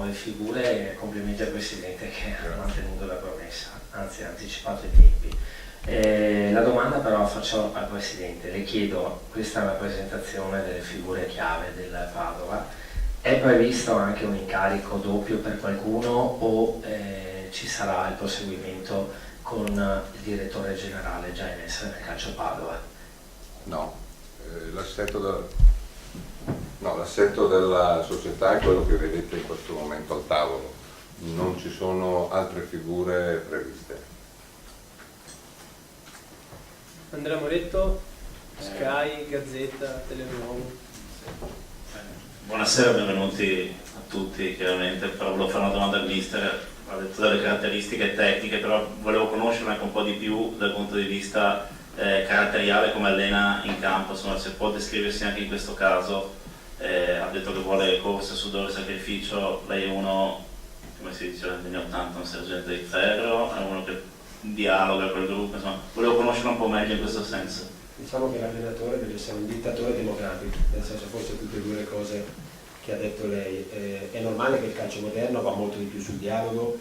le figure, complimenti al Presidente che ha mantenuto la promessa, anzi ha anticipato i tempi. La domanda però la faccio al Presidente, le chiedo, questa rappresentazione delle figure chiave del Padova, è previsto anche un incarico doppio per qualcuno o ci sarà il proseguimento con il direttore generale già in essere nel Calcio Padova? No, l'assetto della società è quello che vedete in questo momento al tavolo, non ci sono altre figure previste. Andrea Moretto, Sky, Gazzetta, Telenuovo. Buonasera, benvenuti a tutti. Chiaramente però volevo fare una domanda al mister, ha detto delle caratteristiche tecniche, però volevo conoscerlo anche un po' di più dal punto di vista caratteriale, come allena in campo, insomma, se può descriversi anche in questo caso. Ha detto che vuole corsa, sudore, sacrificio. Lei è uno, come si dice negli anni 80, un sergente di ferro, è uno che dialoga col gruppo, insomma, volevo conoscerlo un po' meglio in questo senso. Diciamo che l'allenatore deve essere un dittatore democratico, nel senso, forse tutte e due le cose che ha detto lei. È normale che il calcio moderno va molto di più sul dialogo,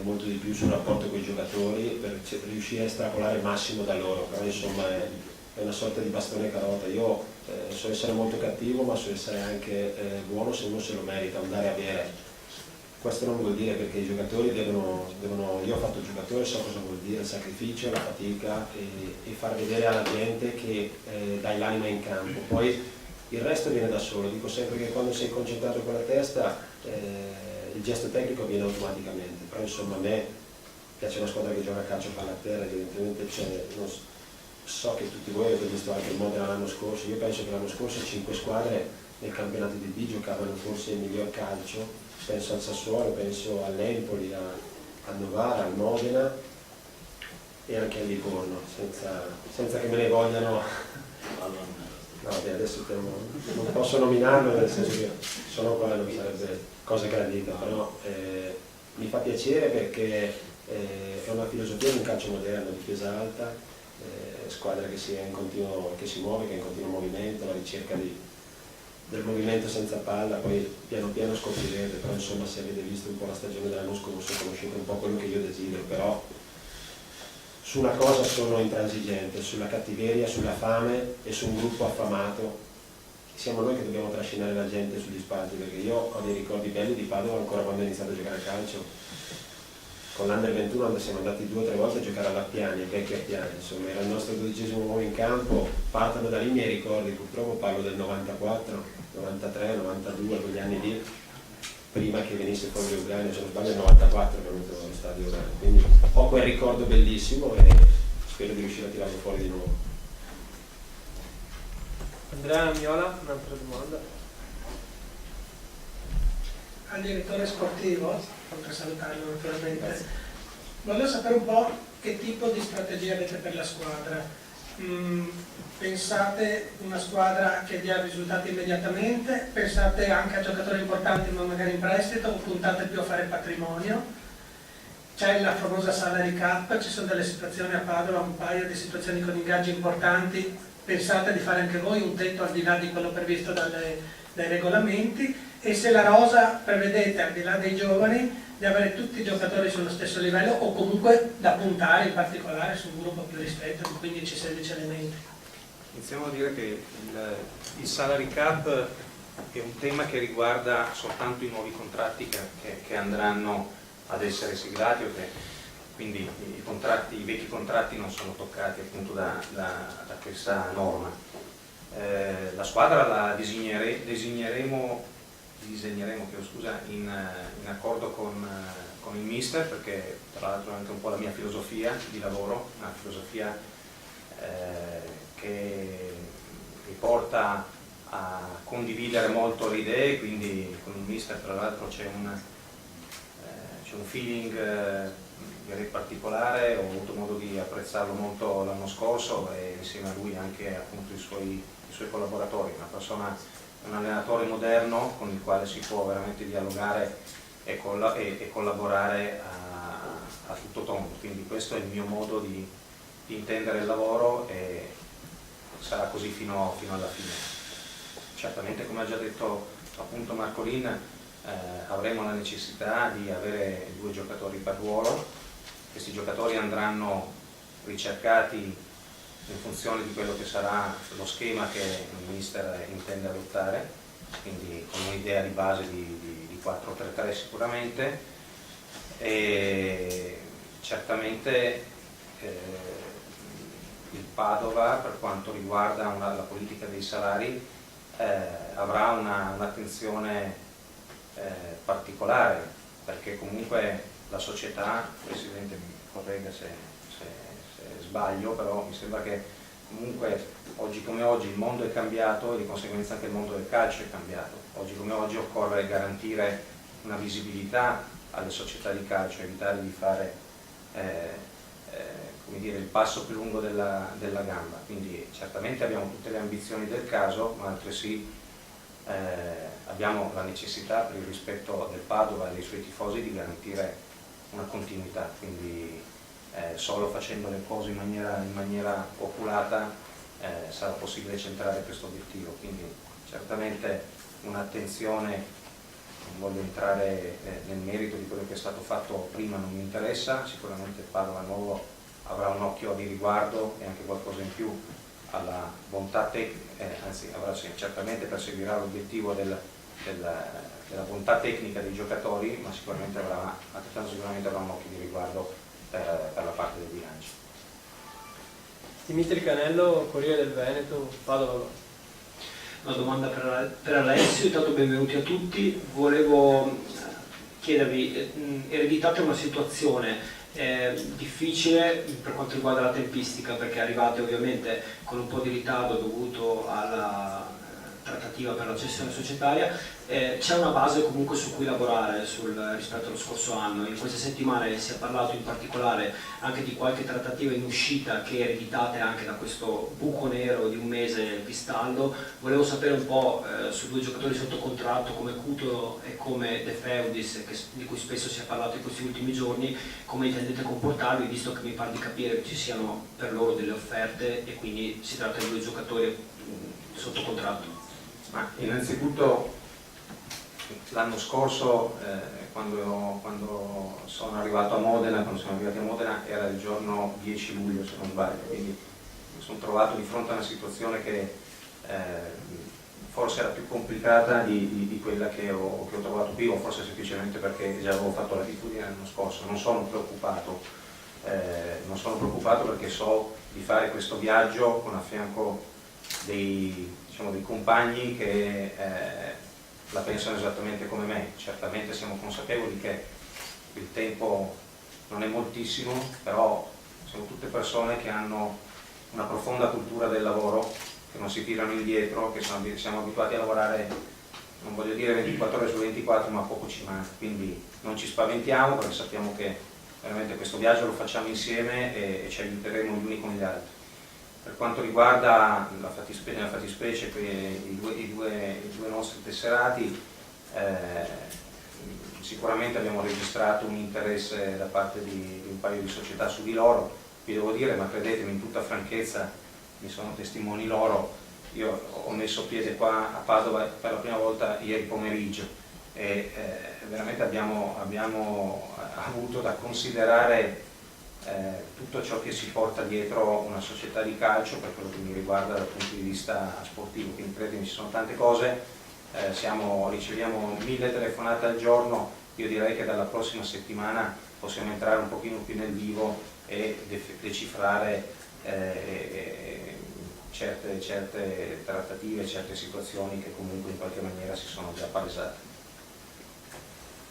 molto di più sul rapporto con i giocatori, per riuscire a estrapolare il massimo da loro, però insomma è una sorta di bastone carota. Io so essere molto cattivo, ma so essere anche buono se uno se lo merita, andare a bere. Questo non vuol dire, perché i giocatori devono, io ho fatto il giocatore, so cosa vuol dire il sacrificio, la fatica e far vedere alla gente che dai l'anima in campo. Poi il resto viene da solo. Dico sempre che quando sei concentrato con la testa il gesto tecnico viene automaticamente, però insomma a me piace una squadra che gioca a calcio palla a terra, evidentemente so che tutti voi avete visto anche il Modena l'anno scorso. Io penso che l'anno scorso 5 squadre nel campionato di B giocavano forse il miglior calcio. Penso al Sassuolo, penso all'Empoli, a Novara, al Modena e anche al Livorno, senza che me ne vogliano. No, beh, adesso non posso nominarlo, nel senso che sono qua e non sarebbe cosa gradita, però mi fa piacere perché è una filosofia di un calcio moderno, di difesa alta, squadra che si muove, che è in continuo movimento, la ricerca del movimento senza palla, poi piano piano scoprirete, però insomma se avete visto un po' la stagione dell'anno scorso conoscete un po' quello che io desidero, però su una cosa sono intransigente, sulla cattiveria, sulla fame e su un gruppo affamato. Siamo noi che dobbiamo trascinare la gente sugli spalti, perché io ho dei ricordi belli di Padova ancora quando ho iniziato a giocare a calcio. Con l'Under 21 siamo andati 2 o 3 volte a giocare all'Appiani, a vecchi Appiani, insomma era il nostro 12° uomo in campo. Partono da lì i miei ricordi, purtroppo parlo del 94, 93, 92, quegli anni lì, prima che venisse fuori l'Euganeo, se non sbaglio è 94 che è venuto allo stadio Euganeo, quindi ho quel ricordo bellissimo e spero di riuscire a tirarlo fuori di nuovo. Andrea Miola, un'altra domanda. Al direttore sportivo, oltre a salutarlo naturalmente, volevo sapere un po' che tipo di strategia avete per la squadra. Pensate una squadra che dia risultati immediatamente? Pensate anche a giocatori importanti ma magari in prestito, o puntate più a fare patrimonio? C'è la famosa salary cap, ci sono delle situazioni a Padova, un paio di situazioni con ingaggi importanti. Pensate di fare anche voi un tetto al di là di quello previsto dai regolamenti? E se la rosa prevedete, al di là dei giovani, di avere tutti i giocatori sullo stesso livello o comunque da puntare in particolare su un gruppo più ristretto di 15-16 elementi? Iniziamo a dire che il salary cap è un tema che riguarda soltanto i nuovi contratti che andranno ad essere siglati, quindi i vecchi contratti non sono toccati appunto da questa norma. La squadra la disegneremo in accordo con il mister, perché tra l'altro è anche un po' la mia filosofia di lavoro, una filosofia che mi porta a condividere molto le idee, quindi con il mister tra l'altro c'è un feeling direi particolare. Ho avuto modo di apprezzarlo molto l'anno scorso e insieme a lui anche appunto i suoi collaboratori, un allenatore moderno con il quale si può veramente dialogare e collaborare a tutto tondo, quindi questo è il mio modo di intendere il lavoro e sarà così fino alla fine. Certamente, come ha già detto appunto Marcolin, avremo la necessità di avere 2 giocatori per ruolo. Questi giocatori andranno ricercati in funzione di quello che sarà lo schema che il mister intende adottare, quindi con un'idea di base di 4-3-3 sicuramente, e certamente il Padova, per quanto riguarda la politica dei salari, avrà un'attenzione particolare, perché comunque la società, Presidente mi corregga se sbaglio, però mi sembra che comunque oggi come oggi il mondo è cambiato e di conseguenza anche il mondo del calcio è cambiato. Oggi come oggi occorre garantire una visibilità alle società di calcio, evitare di fare come dire, il passo più lungo della gamba. Quindi certamente abbiamo tutte le ambizioni del caso, ma altresì abbiamo la necessità, per il rispetto del Padova e dei suoi tifosi, di garantire una continuità. Quindi solo facendo le cose in maniera oculata sarà possibile centrare questo obiettivo. Quindi certamente un'attenzione, non voglio entrare nel merito di quello che è stato fatto prima, non mi interessa, sicuramente il Padova nuovo avrà un occhio di riguardo e anche qualcosa in più alla bontà tecnica, anzi certamente perseguirà l'obiettivo della bontà tecnica dei giocatori, ma sicuramente avrà un occhio di riguardo per la parte del bilancio. Dimitri Canello, Corriere del Veneto, Padova. Una domanda per Alessio, intanto benvenuti a tutti. Volevo chiedervi, ereditate una situazione difficile per quanto riguarda la tempistica, perché arrivate ovviamente con un po' di ritardo dovuto alla trattativa per la cessione societaria. C'è una base comunque su cui lavorare rispetto allo scorso anno. In queste settimane si è parlato in particolare anche di qualche trattativa in uscita che ereditate anche da questo buco nero di un mese Pistaldo. Volevo sapere un po' su 2 giocatori sotto contratto come Cutolo e come De Feudis, di cui spesso si è parlato in questi ultimi giorni, come intendete comportarvi, visto che mi pare di capire che ci siano per loro delle offerte e quindi si tratta di 2 giocatori sotto contratto. Ma innanzitutto l'anno scorso, quando sono arrivato a Modena, quando siamo arrivati a Modena, era il giorno 10 luglio se non sbaglio, quindi mi sono trovato di fronte a una situazione che forse era più complicata di quella che ho trovato qui, o forse semplicemente perché già avevo fatto l'abitudine l'anno scorso. Non sono preoccupato perché so di fare questo viaggio con a fianco dei compagni che la pensano esattamente come me. Certamente siamo consapevoli che il tempo non è moltissimo, però siamo tutte persone che hanno una profonda cultura del lavoro, che non si tirano indietro, che siamo abituati a lavorare, non voglio dire 24 ore su 24, ma poco ci manca. Quindi non ci spaventiamo, perché sappiamo che veramente questo viaggio lo facciamo insieme e ci aiuteremo gli uni con gli altri. Per quanto riguarda nella fattispecie i due nostri tesserati, sicuramente abbiamo registrato un interesse da parte di un paio di società su di loro. Vi devo dire, ma credetemi, in tutta franchezza, mi sono testimoni loro, io ho messo piede qua a Padova per la prima volta ieri pomeriggio e veramente abbiamo avuto da considerare tutto ciò che si porta dietro una società di calcio per quello che mi riguarda dal punto di vista sportivo. Quindi credetemi, ci sono tante cose, riceviamo 1000 telefonate al giorno. Io direi che dalla prossima settimana possiamo entrare un pochino più nel vivo e decifrare certe trattative, certe situazioni che comunque in qualche maniera si sono già palesate.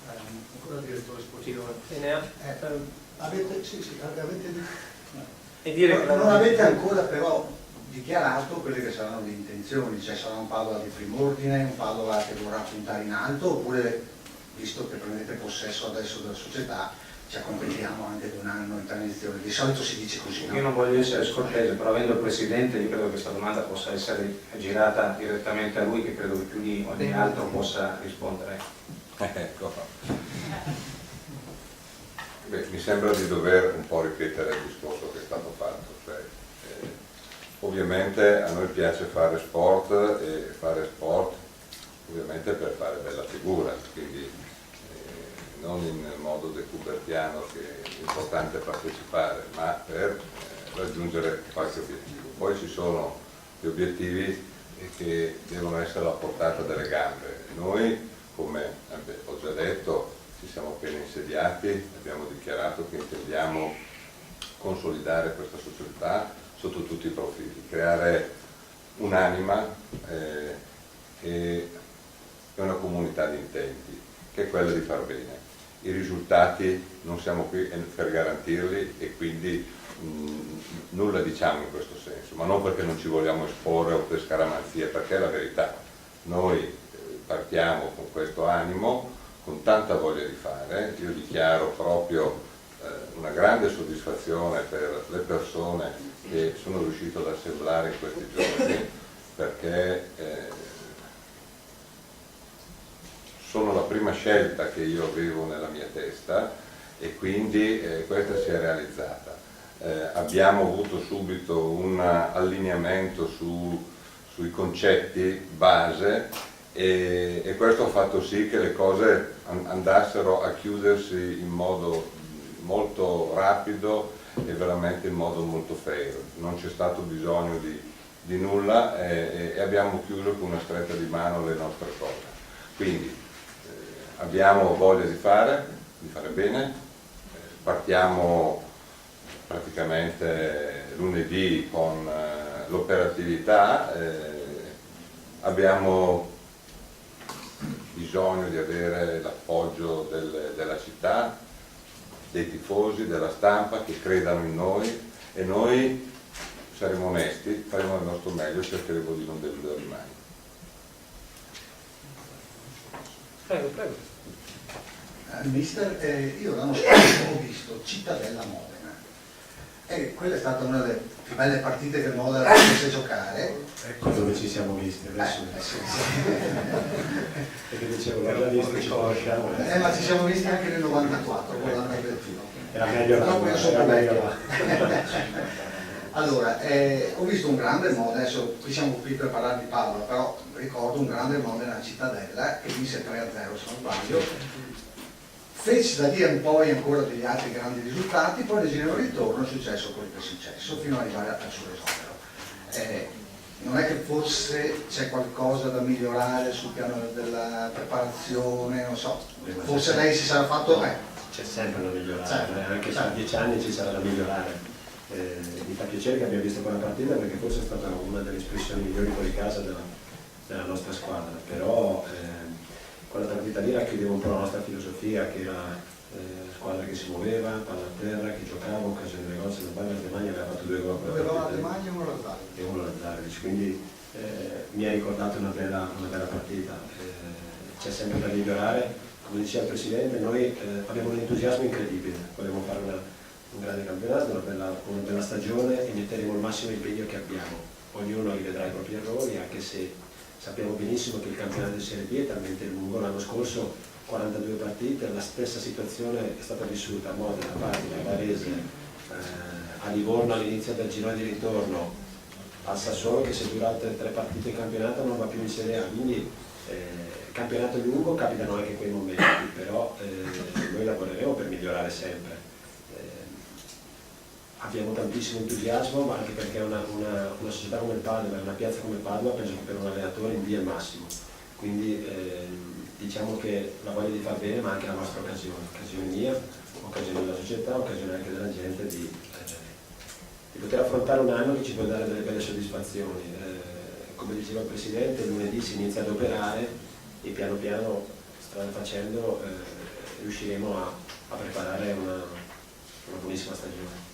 Ancora il direttore sportivo. Non avete ancora però dichiarato quelle che saranno le intenzioni, cioè sarà un Padova di prim'ordine, un Padova che vorrà puntare in alto, oppure, visto che prendete possesso adesso della società, ci accompagniamo anche di un anno in transizione? Di solito si dice così, no? Io non voglio essere scortese, però avendo il Presidente, io credo che questa domanda possa essere girata direttamente a lui, che credo che più di ogni altro possa rispondere. Ecco. Beh, mi sembra di dover un po' ripetere il discorso che è stato fatto, cioè, ovviamente a noi piace fare sport e fare sport ovviamente per fare bella figura, quindi non in modo decubertiano che è importante partecipare, ma per raggiungere qualche obiettivo. Poi ci sono gli obiettivi che devono essere alla portata delle gambe. Noi, come ho già detto, ci siamo appena insediati, abbiamo dichiarato che intendiamo consolidare questa società sotto tutti i profili, creare un'anima e una comunità di intenti, che è quella di far bene. I risultati non siamo qui per garantirli e quindi nulla diciamo in questo senso, ma non perché non ci vogliamo esporre o per scaramanzia, perché è la verità. Noi partiamo con questo animo, con tanta voglia di fare. Io dichiaro proprio una grande soddisfazione per le persone che sono riuscito ad assemblare in questi giorni, perché sono la prima scelta che io avevo nella mia testa e quindi questa si è realizzata. Abbiamo avuto subito un allineamento sui concetti base e questo ha fatto sì che le cose andassero a chiudersi in modo molto rapido e veramente in modo molto fair. Non c'è stato bisogno di nulla e abbiamo chiuso con una stretta di mano le nostre cose. Quindi abbiamo voglia di fare bene, partiamo praticamente lunedì con l'operatività, abbiamo bisogno di avere l'appoggio della città, dei tifosi, della stampa che credano in noi e noi saremo onesti, faremo il nostro meglio e cercheremo di non deluderli mai. Prego. Mister, io l'anno scorso ho visto Cittadella Modena e quella è stata una delle più belle partite che il Modena potesse giocare. Ecco dove ci siamo visti adesso. Sì. Perché dicevo, l'ho già visto, ci conosciamo. Ma ci siamo visti anche nel 94 con l'anno del tiro. Era meglio là. Allora, ho visto un grande Modena, adesso qui siamo qui per parlare di Padova, però ricordo un grande Modena Cittadella che vinse 3-0 se non sbaglio. Fece da lì in poi ancora degli altri grandi risultati, poi nel genere ritorno è successo quello che è successo, fino ad arrivare al suo esonero. Non è che forse c'è qualcosa da migliorare sul piano della preparazione, non so, forse lei si sarà fatto... C'è sempre da migliorare, anche se a certo. 10 anni ci sarà da migliorare. Mi fa piacere che abbia visto quella partita perché forse è stata una delle espressioni migliori fuori casa della nostra squadra, però quella partita lì racchiudeva un po' la nostra filosofia, che era squadra che si muoveva, palla a terra, che giocava, occasione di gol, se non sbaglio Aldemagni aveva fatto 2 gol Dove va Aldemagni e uno Lazzari, quindi mi ha ricordato una bella partita. C'è sempre da migliorare, come diceva il Presidente, noi abbiamo un entusiasmo incredibile, vogliamo fare un grande campionato, una bella stagione e metteremo il massimo impegno che abbiamo. Ognuno rivedrà i propri errori, anche se sappiamo benissimo che il campionato di Serie B è talmente lungo. L'anno scorso 42 partite, la stessa situazione è stata vissuta a Modena, a Padova, a Varese, a Livorno all'inizio del girone di ritorno, al Sassuolo che se dura altre 3 partite in campionato non va più in Serie A, quindi campionato lungo, capitano anche quei momenti, però noi lavoreremo per migliorare sempre. Abbiamo tantissimo entusiasmo, ma anche perché una società come il Padova, una piazza come il Padova, penso che per un allenatore in via il massimo. Quindi diciamo che la voglia di far bene, ma anche la nostra occasione mia, occasione della società, occasione anche della gente di poter affrontare un anno che ci può dare delle belle soddisfazioni. Come diceva il Presidente, lunedì si inizia ad operare e piano piano, strada facendo, riusciremo a preparare una buonissima stagione.